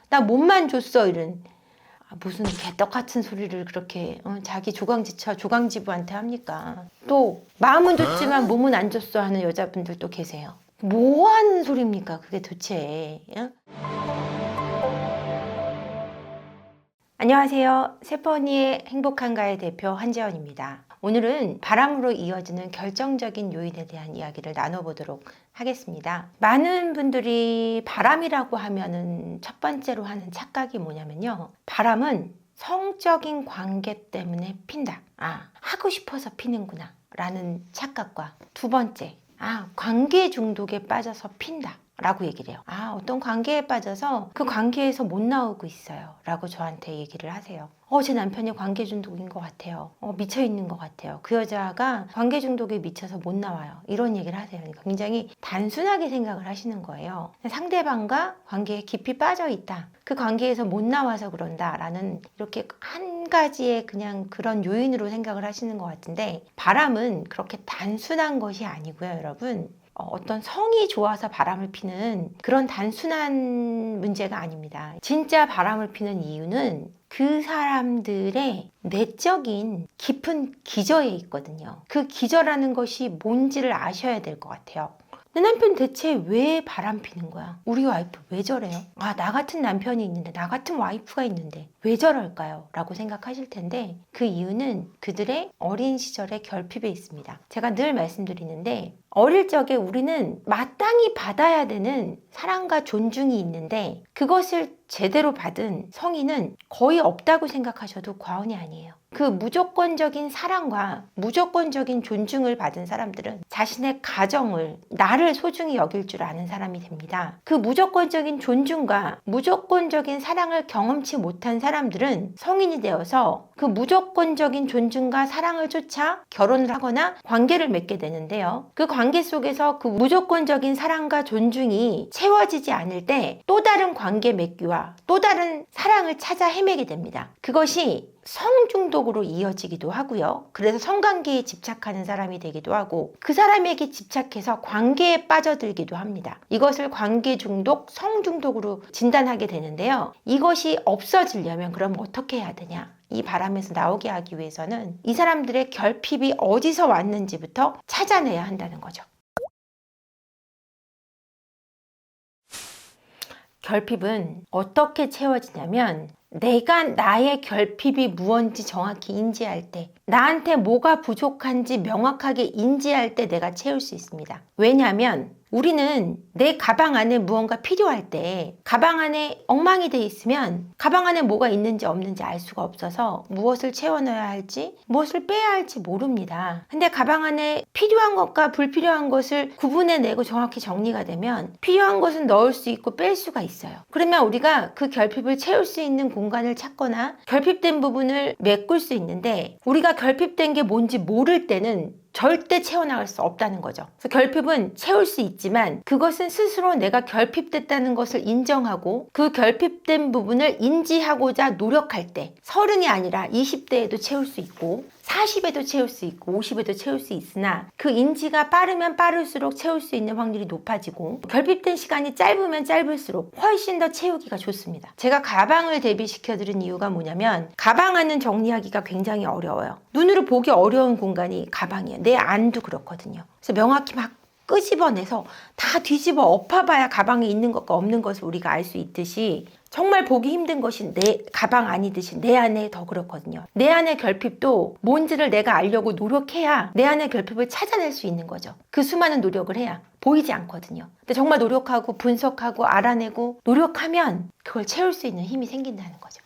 나 몸만 줬어 이런 무슨 개떡 같은 소리를 그렇게 자기 조강지부한테 합니까? 또 마음은 줬지만 몸은 안 줬어 하는 여자분들도 계세요. 뭐 하는 소리입니까 그게 도대체? 안녕하세요. 세퍼니의 행복한가의 대표 한재원입니다. 오늘은 바람으로 이어지는 결정적인 요인에 대한 이야기를 나눠보도록 하겠습니다. 많은 분들이 바람이라고 하면은 첫 번째로 하는 착각이 뭐냐면요. 바람은 성적인 관계 때문에 핀다. 하고 싶어서 피는구나. 라는 착각과 두 번째, 관계 중독에 빠져서 핀다. 라고 얘기를 해요. 어떤 관계에 빠져서 그 관계에서 못 나오고 있어요. 라고 저한테 얘기를 하세요. 제 남편이 관계 중독인 것 같아요. 미쳐 있는 것 같아요. 그 여자가 관계 중독에 미쳐서 못 나와요. 이런 얘기를 하세요. 굉장히 단순하게 생각을 하시는 거예요. 상대방과 관계에 깊이 빠져 있다. 그 관계에서 못 나와서 그런다. 라는 이렇게 한 가지의 그냥 그런 요인으로 생각을 하시는 것 같은데 바람은 그렇게 단순한 것이 아니고요, 여러분. 어떤 성이 좋아서 바람을 피는 그런 단순한 문제가 아닙니다. 진짜 바람을 피는 이유는 그 사람들의 내적인 깊은 기저에 있거든요. 그 기저라는 것이 뭔지를 아셔야 될 것 같아요. 내 남편 대체 왜 바람 피는 거야? 우리 와이프 왜 저래요? 나 같은 남편이 있는데, 나 같은 와이프가 있는데 왜 저럴까요? 라고 생각하실 텐데 그 이유는 그들의 어린 시절의 결핍에 있습니다. 제가 늘 말씀드리는데 어릴 적에 우리는 마땅히 받아야 되는 사랑과 존중이 있는데 그것을 제대로 받은 성인은 거의 없다고 생각하셔도 과언이 아니에요. 그 무조건적인 사랑과 무조건적인 존중을 받은 사람들은 자신의 가정을, 나를 소중히 여길 줄 아는 사람이 됩니다. 그 무조건적인 존중과 무조건적인 사랑을 경험치 못한 사람들은 성인이 되어서 그 무조건적인 존중과 사랑을 쫓아 결혼을 하거나 관계를 맺게 되는데요. 그 관계 속에서 그 무조건적인 사랑과 존중이 채워지지 않을 때 또 다른 관계 맺기와 또 다른 사랑을 찾아 헤매게 됩니다. 그것이 성중독으로 이어지기도 하고요. 그래서 성관계에 집착하는 사람이 되기도 하고 그 사람에게 집착해서 관계에 빠져들기도 합니다. 이것을 관계중독, 성중독으로 진단하게 되는데요. 이것이 없어지려면 그럼 어떻게 해야 되냐? 이 바람에서 나오게 하기 위해서는 이 사람들의 결핍이 어디서 왔는지부터 찾아내야 한다는 거죠. 결핍은 어떻게 채워지냐면 내가 나의 결핍이 무언지 정확히 인지할 때, 나한테 뭐가 부족한지 명확하게 인지할 때 내가 채울 수 있습니다. 왜냐하면 우리는 내 가방 안에 무언가 필요할 때 가방 안에 엉망이 돼 있으면 가방 안에 뭐가 있는지 없는지 알 수가 없어서 무엇을 채워넣어야 할지 무엇을 빼야 할지 모릅니다. 근데 가방 안에 필요한 것과 불필요한 것을 구분해내고 정확히 정리가 되면 필요한 것은 넣을 수 있고 뺄 수가 있어요. 그러면 우리가 그 결핍을 채울 수 있는 공간을 찾거나 결핍된 부분을 메꿀 수 있는데 우리가 결핍된 게 뭔지 모를 때는 절대 채워나갈 수 없다는 거죠. 그래서 결핍은 채울 수 있지만 그것은 스스로 내가 결핍됐다는 것을 인정하고 그 결핍된 부분을 인지하고자 노력할 때 30이 아니라 20대에도 채울 수 있고 40에도 채울 수 있고 50에도 채울 수 있으나 그 인지가 빠르면 빠를수록 채울 수 있는 확률이 높아지고 결핍된 시간이 짧으면 짧을수록 훨씬 더 채우기가 좋습니다. 제가 가방을 대비시켜드린 이유가 뭐냐면 가방 안은 정리하기가 굉장히 어려워요. 눈으로 보기 어려운 공간이 가방이에요. 내 안도 그렇거든요. 그래서 명확히 막 끄집어내서 다 뒤집어 엎어봐야 가방에 있는 것과 없는 것을 우리가 알 수 있듯이 정말 보기 힘든 것이 내 가방 안이듯이 내 안에 더 그렇거든요. 내 안의 결핍도 뭔지를 내가 알려고 노력해야 내 안의 결핍을 찾아낼 수 있는 거죠. 그 수많은 노력을 해야 보이지 않거든요. 근데 정말 노력하고 분석하고 알아내고 노력하면 그걸 채울 수 있는 힘이 생긴다는 거죠.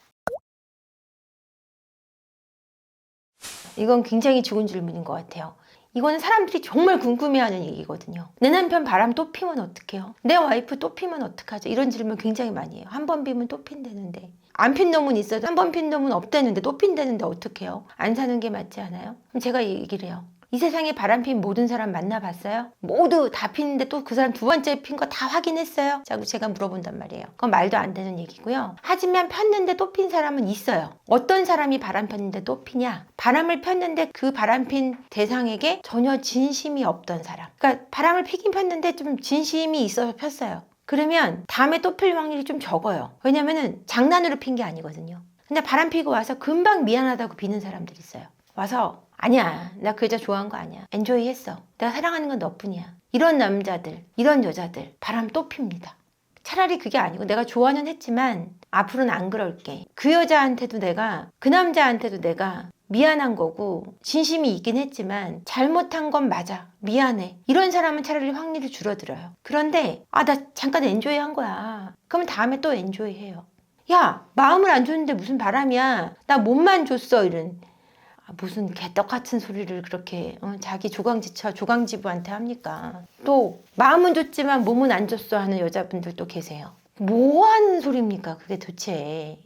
이건 굉장히 좋은 질문인 것 같아요. 이거는 사람들이 정말 궁금해하는 얘기거든요. 내 남편 바람 또 피면 어떡해요? 내 와이프 또 피면 어떡하죠? 이런 질문 굉장히 많이 해요. 한 번 피면 또 핀다는데 안 핀 놈은 있어도 한 번 핀 놈은 없다는데 또 핀다는데 어떡해요? 안 사는 게 맞지 않아요? 그럼 제가 얘기를 해요. 이 세상에 바람핀 모든 사람 만나봤어요? 모두 다 피는데 또 그 사람 두 번째 핀 거 다 확인했어요? 자꾸 제가 물어본단 말이에요. 그건 말도 안 되는 얘기고요. 하지만 폈는데 또 핀 사람은 있어요. 어떤 사람이 바람 폈는데 또 피냐? 바람을 폈는데 그 바람 핀 대상에게 전혀 진심이 없던 사람. 그러니까 바람을 피긴 폈는데 좀 진심이 있어서 폈어요. 그러면 다음에 또 필 확률이 좀 적어요. 왜냐면은 장난으로 핀 게 아니거든요. 근데 바람 피고 와서 금방 미안하다고 비는 사람들이 있어요. 와서 아니야, 나 그 여자 좋아한 거 아니야, 엔조이 했어, 내가 사랑하는 건 너뿐이야. 이런 남자들, 이런 여자들 바람 또 핍니다. 차라리 그게 아니고 내가 좋아는 했지만 앞으로는 안 그럴게. 그 여자한테도 내가, 그 남자한테도 내가 미안한 거고 진심이 있긴 했지만 잘못한 건 맞아, 미안해. 이런 사람은 차라리 확률이 줄어들어요. 그런데 나 잠깐 엔조이 한 거야. 그러면 다음에 또 엔조이 해요. 야, 마음을 안 줬는데 무슨 바람이야, 나 몸만 줬어, 이런 무슨 개떡 같은 소리를 그렇게 자기 조강지부한테 합니까? 또 마음은 줬지만 몸은 안 줬어 하는 여자분들도 계세요. 뭐 하는 소리입니까 그게 도대체?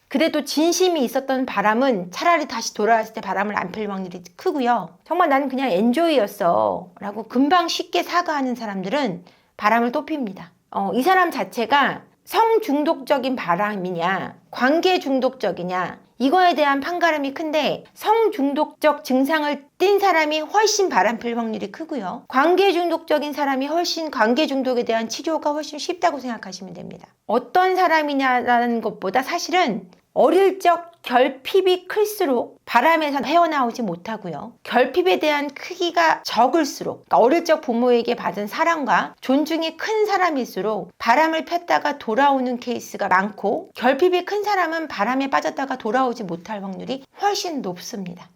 그래도 진심이 있었던 바람은 차라리 다시 돌아왔을 때 바람을 안 필 확률이 크고요. 정말 나는 그냥 엔조이였어 라고 금방 쉽게 사과하는 사람들은 바람을 또 핍니다. 이 사람 자체가 성중독적인 바람이냐 관계 중독적이냐 이거에 대한 판가름이 큰데, 성중독적 증상을 띈 사람이 훨씬 바람필 확률이 크고요. 관계 중독적인 사람이 훨씬 관계 중독에 대한 치료가 훨씬 쉽다고 생각하시면 됩니다. 어떤 사람이냐라는 것보다 사실은 어릴 적 결핍이 클수록 바람에서 헤어나오지 못하고요. 결핍에 대한 크기가 적을수록, 그러니까 어릴 적 부모에게 받은 사랑과 존중이 큰 사람일수록 바람을 폈다가 돌아오는 케이스가 많고, 결핍이 큰 사람은 바람에 빠졌다가 돌아오지 못할 확률이 훨씬 높습니다.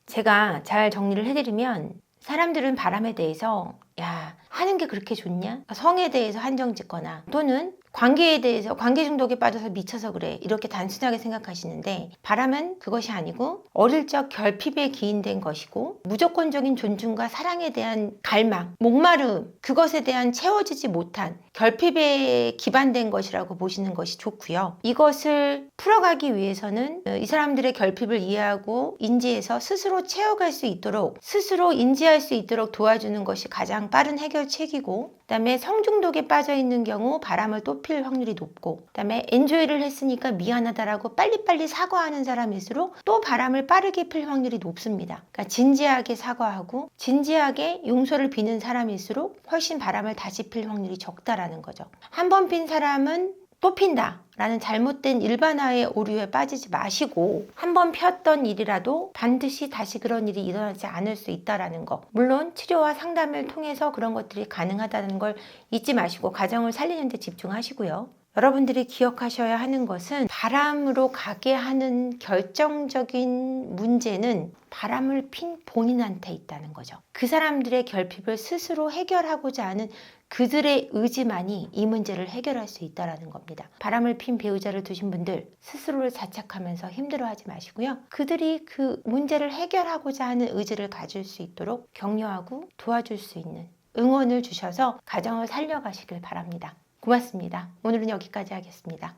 제가 잘 정리를 해드리면, 사람들은 바람에 대해서 야, 하는 게 그렇게 좋냐? 성에 대해서 한정 짓거나 또는 관계에 대해서 관계 중독에 빠져서 미쳐서 그래, 이렇게 단순하게 생각하시는데, 바람은 그것이 아니고 어릴 적 결핍에 기인된 것이고 무조건적인 존중과 사랑에 대한 갈망, 목마름, 그것에 대한 채워지지 못한 결핍에 기반된 것이라고 보시는 것이 좋고요. 이것을 풀어가기 위해서는 이 사람들의 결핍을 이해하고 인지해서 스스로 채워갈 수 있도록, 스스로 인지할 수 있도록 도와주는 것이 가장 빠른 해결책이고, 그 다음에 성중독에 빠져있는 경우 바람을 또 필 확률이 높고, 그 다음에 엔조이를 했으니까 미안하다라고 빨리빨리 사과하는 사람일수록 또 바람을 빠르게 필 확률이 높습니다. 그러니까 진지하게 사과하고 진지하게 용서를 비는 사람일수록 훨씬 바람을 다시 필 확률이 적다라는 거죠. 한 번 핀 사람은 또 핀다 라는 잘못된 일반화의 오류에 빠지지 마시고, 한 번 폈던 일이라도 반드시 다시 그런 일이 일어나지 않을 수 있다라는 거, 물론 치료와 상담을 통해서 그런 것들이 가능하다는 걸 잊지 마시고 가정을 살리는 데 집중하시고요. 여러분들이 기억하셔야 하는 것은, 바람으로 가게 하는 결정적인 문제는 바람을 핀 본인한테 있다는 거죠. 그 사람들의 결핍을 스스로 해결하고자 하는 그들의 의지만이 이 문제를 해결할 수 있다는 겁니다. 바람을 핀 배우자를 두신 분들, 스스로를 자책하면서 힘들어하지 마시고요. 그들이 그 문제를 해결하고자 하는 의지를 가질 수 있도록 격려하고 도와줄 수 있는 응원을 주셔서 가정을 살려가시길 바랍니다. 고맙습니다. 오늘은 여기까지 하겠습니다.